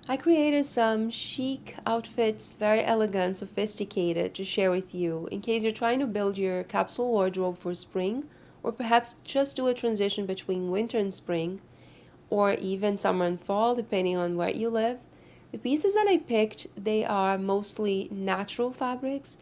I created some chic outfits, very elegant, sophisticated, to share with you in case you're trying to build your capsule wardrobe for spring, or perhaps just do a transition between winter and spring, or even summer and fall, depending on where you live. The pieces that I picked, they are mostly natural fabrics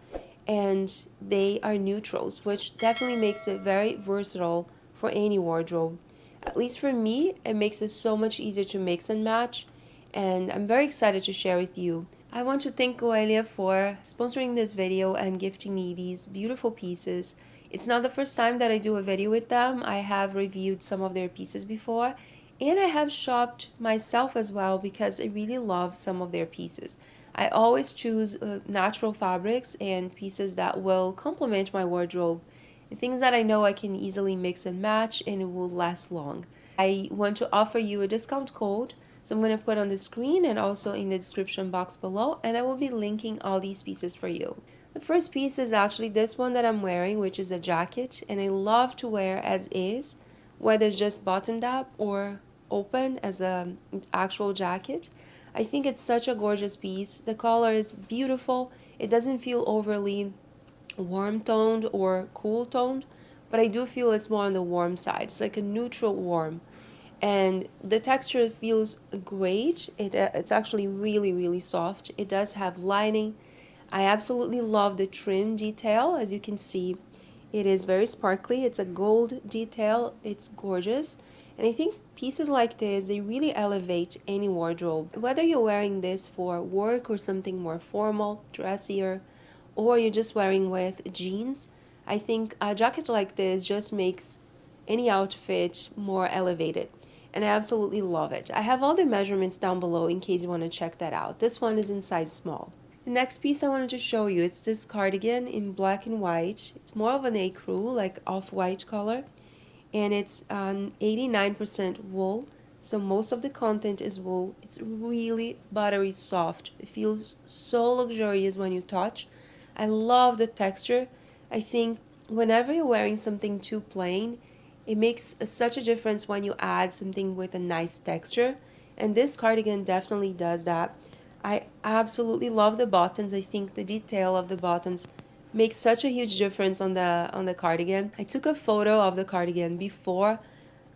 and they are neutrals, which definitely makes it very versatile for any wardrobe. At least for me, it makes it so much easier to mix and match, and I'm very excited to share with you. I want to thank GOELIA for sponsoring this video and gifting me these beautiful pieces. It's not the first time that I do a video with them. I have reviewed some of their pieces before, and I have shopped myself as well because I really love some of their pieces. I always choose natural fabrics and pieces that will complement my wardrobe, and things that I know I can easily mix and match and it will last long. I want to offer you a discount code, so I'm going to put on the screen and also in the description box below, and I will be linking all these pieces for you. The first piece is actually this one that I'm wearing, which is a jacket, and I love to wear as is, whether it's just buttoned up or open as an actual jacket. I think it's such a gorgeous piece. The color is beautiful. It doesn't feel overly warm toned or cool toned, but I do feel it's more on the warm side. It's like a neutral warm, and the texture feels great. It's actually really soft. It does have lining. I absolutely love the trim detail. As you can see, it is very sparkly. It's a gold detail. It's gorgeous, and I think pieces like this, they really elevate any wardrobe. Whether you're wearing this for work or something more formal, dressier, or you're just wearing with jeans, I think a jacket like this just makes any outfit more elevated, and I absolutely love it. I have all the measurements down below in case you want to check that out. This one is in size small. The next piece I wanted to show you is this cardigan in black and white. It's more of an ecru, like off-white color, and it's 89% wool, so most of the content is wool. It's really buttery soft. It feels so luxurious when you touch. I love the texture. I think whenever you're wearing something too plain, it makes such a difference when you add something with a nice texture, and this cardigan definitely does that. I absolutely love the buttons. I think the detail of the buttons makes such a huge difference on the cardigan. I took a photo of the cardigan before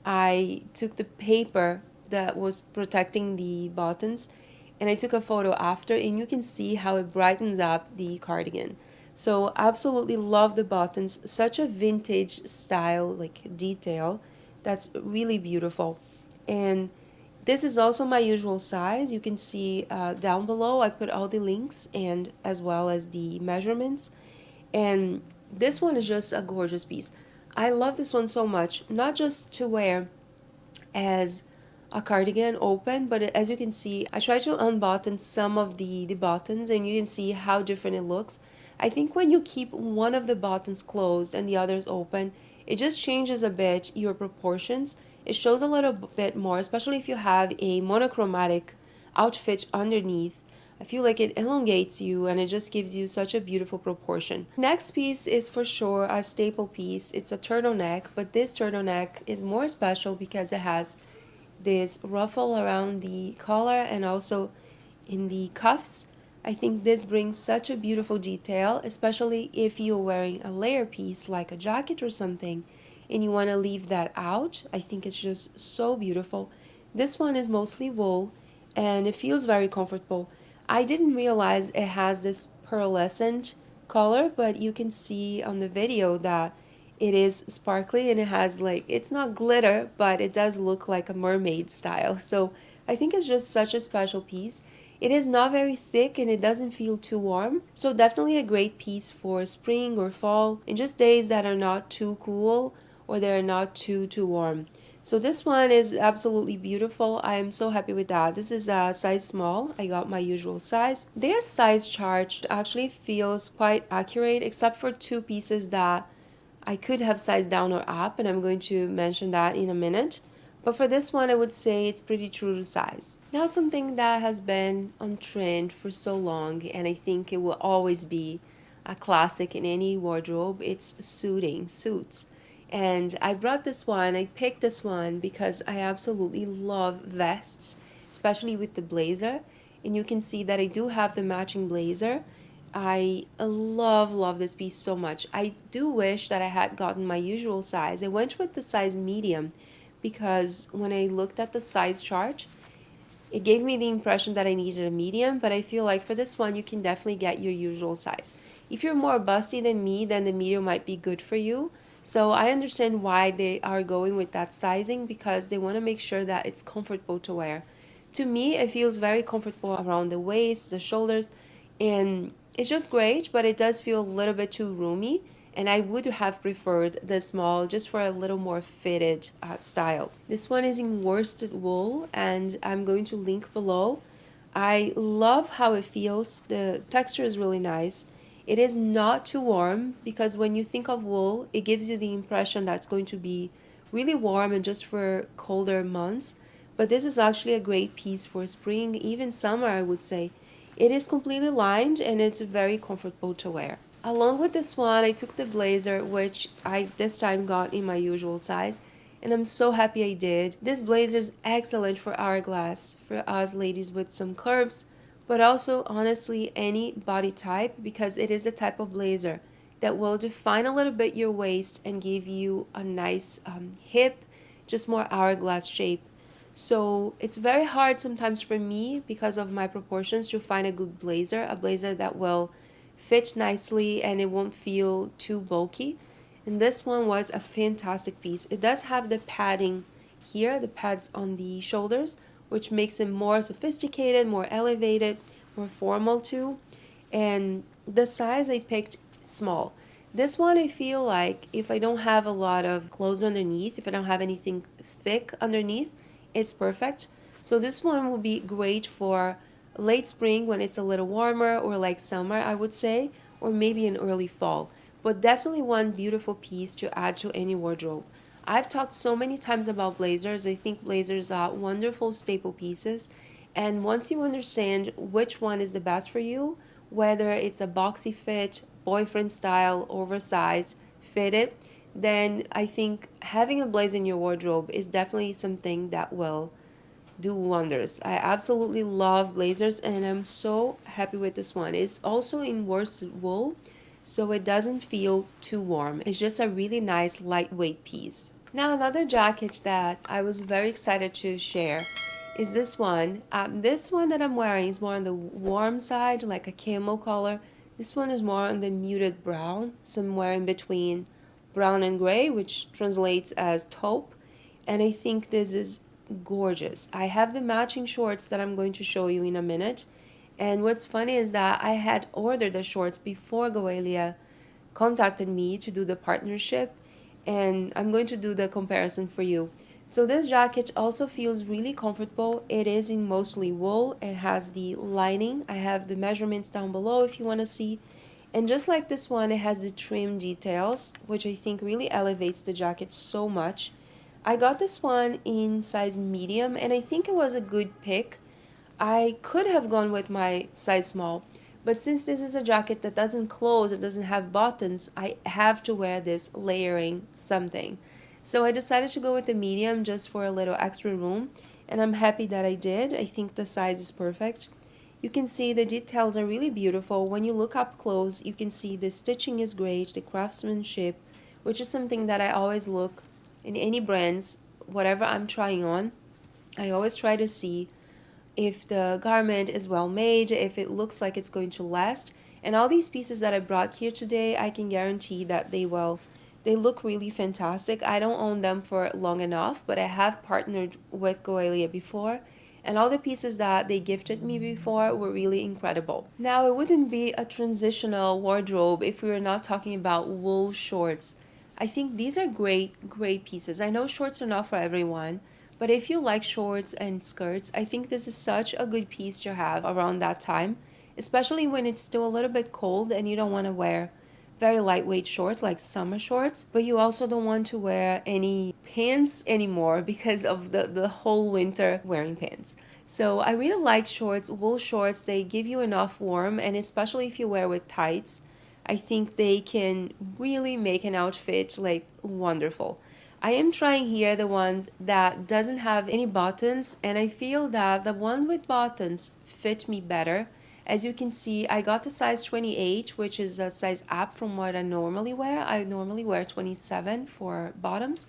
I took the paper that was protecting the buttons, and I took a photo after, and you can see how it brightens up the cardigan. So absolutely love the buttons. Such a vintage style, like detail, that's really beautiful. And this is also my usual size. You can see down below I put all the links and as well as the measurements. And this one is just a gorgeous piece. I love this one so much, not just to wear as a cardigan open, but as you can see, I try to unbutton some of the buttons and you can see how different it looks. I think when you keep one of the buttons closed and the others open, it just changes a bit your proportions. It shows a little bit more, especially if you have a monochromatic outfit underneath. I feel like it elongates you and it just gives you such a beautiful proportion. Next piece is for sure a staple piece. It's a turtleneck, but this turtleneck is more special because it has this ruffle around the collar and also in the cuffs. I think this brings such a beautiful detail, especially if you're wearing a layer piece like a jacket or something and you want to leave that out. I think it's just so beautiful. This one is mostly wool and it feels very comfortable. I didn't realize it has this pearlescent color, but you can see on the video that it is sparkly and it has like, it's not glitter, but it does look like a mermaid style. So I think it's just such a special piece. It is not very thick and it doesn't feel too warm. So definitely a great piece for spring or fall and just days that are not too cool or they're not too warm. So this one is absolutely beautiful. I am so happy with that. This is a size small. I got my usual size. Their size chart actually feels quite accurate except for two pieces that I could have sized down or up, and I'm going to mention that in a minute. But for this one, I would say it's pretty true to size. Now something that has been on trend for so long, and I think it will always be a classic in any wardrobe, it's suits. And I brought this one, I picked this one because I absolutely love vests. especially with the blazer. And you can see that I do have the matching blazer. I love this piece so much. I do wish that I had gotten my usual size. I went with the size medium because when I looked at the size chart, it gave me the impression that I needed a medium, but I feel like for this one, you can definitely get your usual size. If you're more busty than me, then the medium might be good for you. So I understand why they are going with that sizing, because they want to make sure that it's comfortable to wear. To me, it feels very comfortable around the waist, the shoulders, and it's just great, but it does feel a little bit too roomy. And I would have preferred the small just for a little more fitted style. This one is in worsted wool, and I'm going to link below. I love how it feels. The texture is really nice. It is not too warm, because when you think of wool, it gives you the impression that it's going to be really warm and just for colder months. But this is actually a great piece for spring, even summer, I would say. It is completely lined and it's very comfortable to wear. Along with this one, I took the blazer, which I this time got in my usual size, and I'm so happy I did. This blazer is excellent for hourglass, for us ladies with some curves, but also honestly any body type, because it is a type of blazer that will define a little bit your waist and give you a nice hip, just more hourglass shape. So it's very hard sometimes for me, because of my proportions, to find a good blazer, a blazer that will fit nicely and it won't feel too bulky. And this one was a fantastic piece. It does have the padding here, the pads on the shoulders, which makes it more sophisticated, more elevated, more formal too. And the size I picked, small. This one, I feel like if I don't have a lot of clothes underneath, if I don't have anything thick underneath, it's perfect. So this one will be great for late spring when it's a little warmer, or like summer, I would say, or maybe in early fall. But definitely one beautiful piece to add to any wardrobe. I've talked so many times about blazers. I think blazers are wonderful staple pieces. And once you understand which one is the best for you, whether it's a boxy fit, boyfriend style, oversized, fitted, then I think having a blazer in your wardrobe is definitely something that will do wonders. I absolutely love blazers, and I'm so happy with this one. It's also in worsted wool, so it doesn't feel too warm. It's just a really nice lightweight piece. Now another jacket that I was very excited to share is this one. This one that I'm wearing is more on the warm side, like a camel color. This one is more on the muted brown, somewhere in between brown and gray, which translates as taupe. And I think this is gorgeous. I have the matching shorts that I'm going to show you in a minute. And what's funny is that I had ordered the shorts before GOELIA contacted me to do the partnership, and I'm going to do the comparison for you. So this jacket also feels really comfortable. It is in mostly wool. It has the lining. I have the measurements down below if you want to see. And just like this one, it has the trim details, which I think really elevates the jacket so much. I got this one in size medium, and I think it was a good pick. I could have gone with my size small, but since this is a jacket that doesn't close, it doesn't have buttons, I have to wear this layering something. So I decided to go with the medium just for a little extra room, and I'm happy that I did. I think the size is perfect. You can see the details are really beautiful. When you look up close, you can see the stitching is great, the craftsmanship, which is something that I always look in any brands, whatever I'm trying on. I always try to see if the garment is well made, if it looks like it's going to last. And all these pieces that I brought here today, I can guarantee that they will. They look really fantastic. I don't own them for long enough, but I have partnered with GOELIA before, and all the pieces that they gifted me before were really incredible. Now, it wouldn't be a transitional wardrobe if we were not talking about wool shorts. I think these are great pieces. I know shorts are not for everyone, but if you like shorts and skirts, I think this is such a good piece to have around that time, especially when it's still a little bit cold and you don't want to wear very lightweight shorts like summer shorts, but you also don't want to wear any pants anymore because of the whole winter wearing pants. So I really like shorts, wool shorts. They give you enough warm, and especially if you wear with tights, I think they can really make an outfit like wonderful. I am trying here the one that doesn't have any buttons, and I feel that the one with buttons fit me better. As you can see, I got the size 28, which is a size up from what I normally wear. I normally wear 27 for bottoms,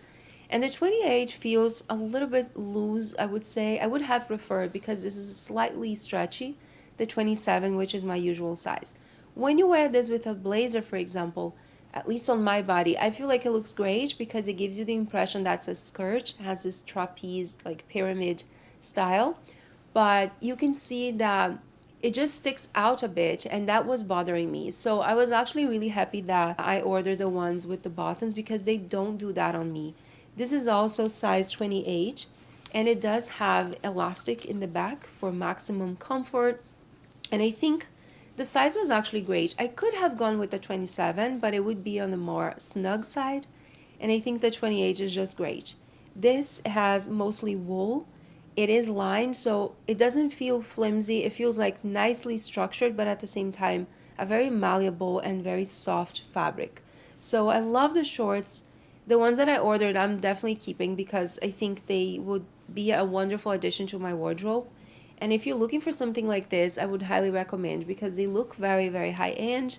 and the 28 feels a little bit loose, I would say. I would have preferred, because this is slightly stretchy, the 27, which is my usual size. When you wear this with a blazer, for example, at least on my body, I feel like it looks great because it gives you the impression that's a skirt, has this trapeze, like pyramid style. But you can see that it just sticks out a bit, and that was bothering me. So I was actually really happy that I ordered the ones with the buttons, because they don't do that on me. This is also size 28, and it does have elastic in the back for maximum comfort. And I think the size was actually great. I could have gone with the 27, but it would be on the more snug side. And I think the 28 is just great. This has mostly wool. It is lined, so it doesn't feel flimsy. It feels like nicely structured, but at the same time, a very malleable and very soft fabric. So I love the shorts. The ones that I ordered, I'm definitely keeping, because I think they would be a wonderful addition to my wardrobe. And if you're looking for something like this, I would highly recommend, because they look very, very high-end.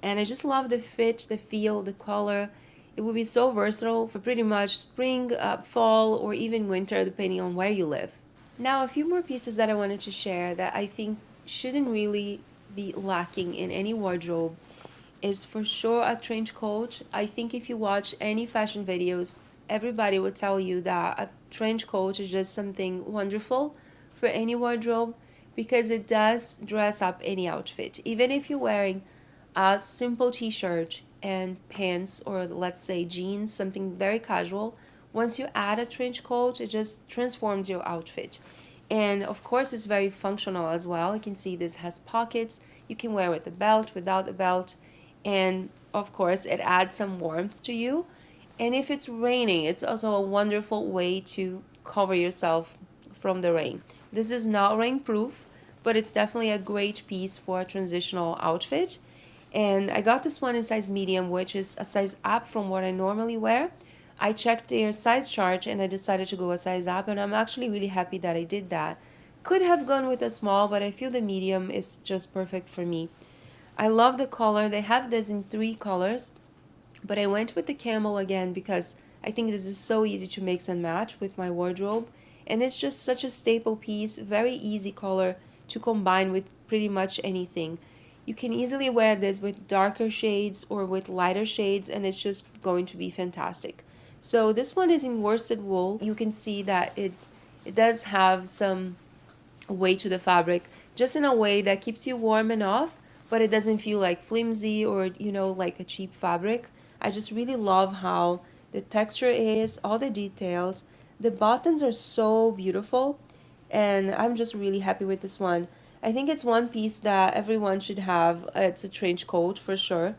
And I just love the fit, the feel, the color. It would be so versatile for pretty much spring, fall, or even winter, depending on where you live. Now, a few more pieces that I wanted to share that I think shouldn't really be lacking in any wardrobe is for sure a trench coat. I think if you watch any fashion videos, everybody would tell you that a trench coat is just something wonderful for any wardrobe, because it does dress up any outfit. Even if you're wearing a simple t-shirt and pants, or let's say jeans, something very casual, once you add a trench coat, it just transforms your outfit. And of course, it's very functional as well. You can see this has pockets. You can wear with a belt, without a belt. And of course, it adds some warmth to you. And if it's raining, it's also a wonderful way to cover yourself from the rain. This is not rainproof, but it's definitely a great piece for a transitional outfit. And I got this one in size medium, which is a size up from what I normally wear. I checked their size chart and I decided to go a size up, and I'm actually really happy that I did that. Could have gone with a small, but I feel the medium is just perfect for me. I love the color. They have this in 3 colors, but I went with the camel again because I think this is so easy to mix and match with my wardrobe. And it's just such a staple piece, very easy color to combine with pretty much anything. You can easily wear this with darker shades or with lighter shades, and it's just going to be fantastic. So this one is in worsted wool. You can see that it does have some weight to the fabric, just in a way that keeps you warm enough, but it doesn't feel like flimsy or, like a cheap fabric. I just really love how the texture is, all the details. The buttons are so beautiful, and I'm just really happy with this one. I think it's one piece that everyone should have. It's a trench coat for sure,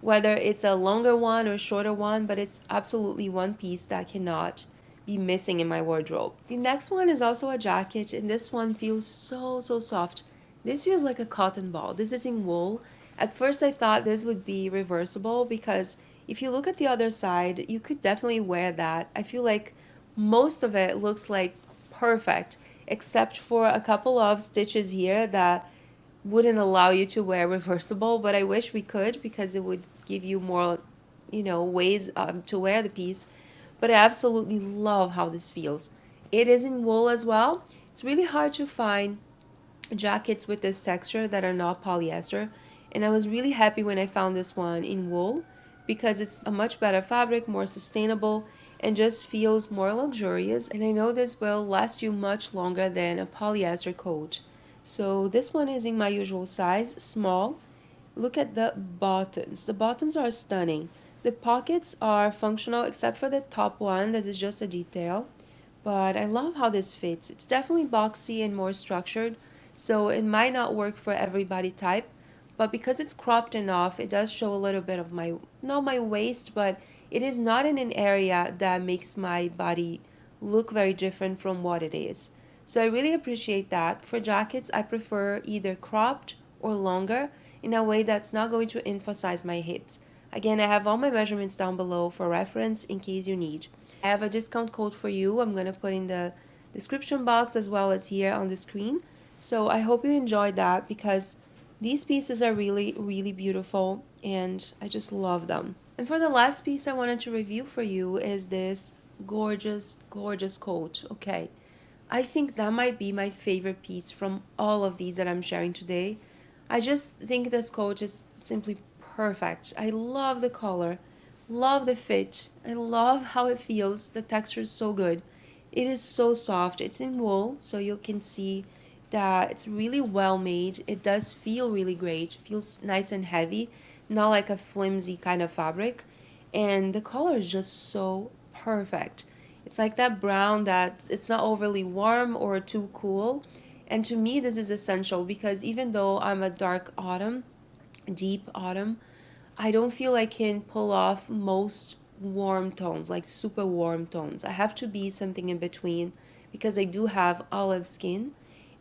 whether it's a longer one or shorter one, but it's absolutely one piece that cannot be missing in my wardrobe. The next one is also a jacket, and this one feels so, so soft. This feels like a cotton ball. This is in wool. At first I thought this would be reversible, because if you look at the other side, you could definitely wear that. I feel like most of it looks like perfect, except for a couple of stitches here that wouldn't allow you to wear reversible, but I wish we could, because it would give you more, ways to wear the piece. But I absolutely love how this feels. It is in wool as well. It's really hard to find jackets with this texture that are not polyester, and I was really happy when I found this one in wool, because it's a much better fabric, more sustainable, and just feels more luxurious. And I know this will last you much longer than a polyester coat. So this one is in my usual size, small. Look at the buttons. The buttons are stunning. The pockets are functional except for the top one, that is just a detail. But I love how this fits. It's definitely boxy and more structured, so it might not work for every body type. But because it's cropped enough, it does show a little bit of not my waist, but it is not in an area that makes my body look very different from what it is. So I really appreciate that. For jackets, I prefer either cropped or longer, in a way that's not going to emphasize my hips. Again, I have all my measurements down below for reference in case you need. I have a discount code for you. I'm going to put in the description box as well as here on the screen. So I hope you enjoyed that because these pieces are really, really beautiful and I just love them. And for the last piece I wanted to review for you is this gorgeous, gorgeous coat. Okay, I think that might be my favorite piece from all of these that I'm sharing today. I just think this coat is simply perfect. I love the color, love the fit, I love how it feels. The texture is so good. It is so soft. It's in wool, so you can see that it's really well made. It does feel really great. It feels nice and heavy, not like a flimsy kind of fabric. And the color is just so perfect. It's like that brown that it's not overly warm or too cool. And to me, this is essential because even though I'm a dark autumn, deep autumn, I don't feel I can pull off most warm tones, like super warm tones. I have to be something in between because I do have olive skin.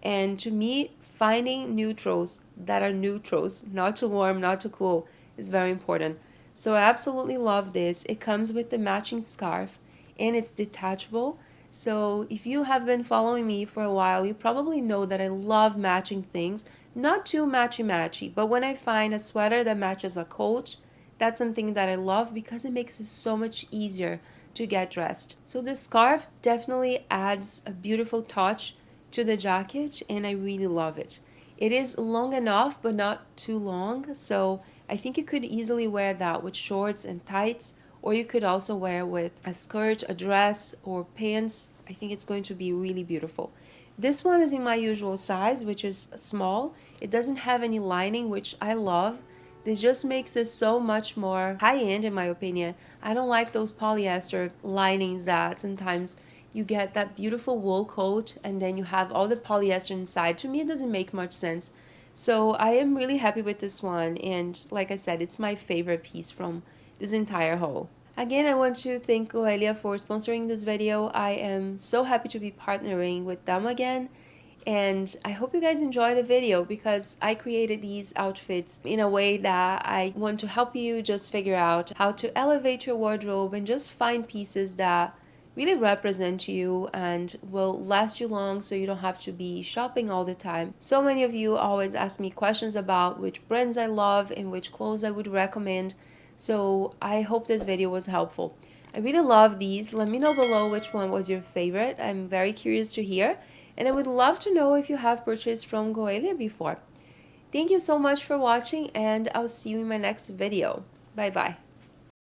And to me, finding neutrals that are neutrals, not too warm, not too cool, is very important. So I absolutely love this. It comes with the matching scarf and it's detachable. So if you have been following me for a while, you probably know that I love matching things. Not too matchy-matchy, but when I find a sweater that matches a coat, that's something that I love because it makes it so much easier to get dressed. So this scarf definitely adds a beautiful touch to the jacket and I really love it. It is long enough but not too long, so I think you could easily wear that with shorts and tights, or you could also wear with a skirt, a dress, or pants. I think it's going to be really beautiful. This one is in my usual size, which is small. It doesn't have any lining, which I love. This just makes it so much more high-end in my opinion. I don't like those polyester linings that sometimes you get that beautiful wool coat and then you have all the polyester inside. To me, it doesn't make much sense. So I am really happy with this one, and like I said, it's my favorite piece from this entire haul. Again, I want to thank GOELIA for sponsoring this video. I am so happy to be partnering with them again. And I hope you guys enjoy the video because I created these outfits in a way that I want to help you just figure out how to elevate your wardrobe and just find pieces that really represent you and will last you long so you don't have to be shopping all the time. So many of you always ask me questions about which brands I love and which clothes I would recommend. So I hope this video was helpful. I really love these. Let me know below which one was your favorite. I'm very curious to hear. And I would love to know if you have purchased from GOELIA before. Thank you so much for watching and I'll see you in my next video. Bye bye.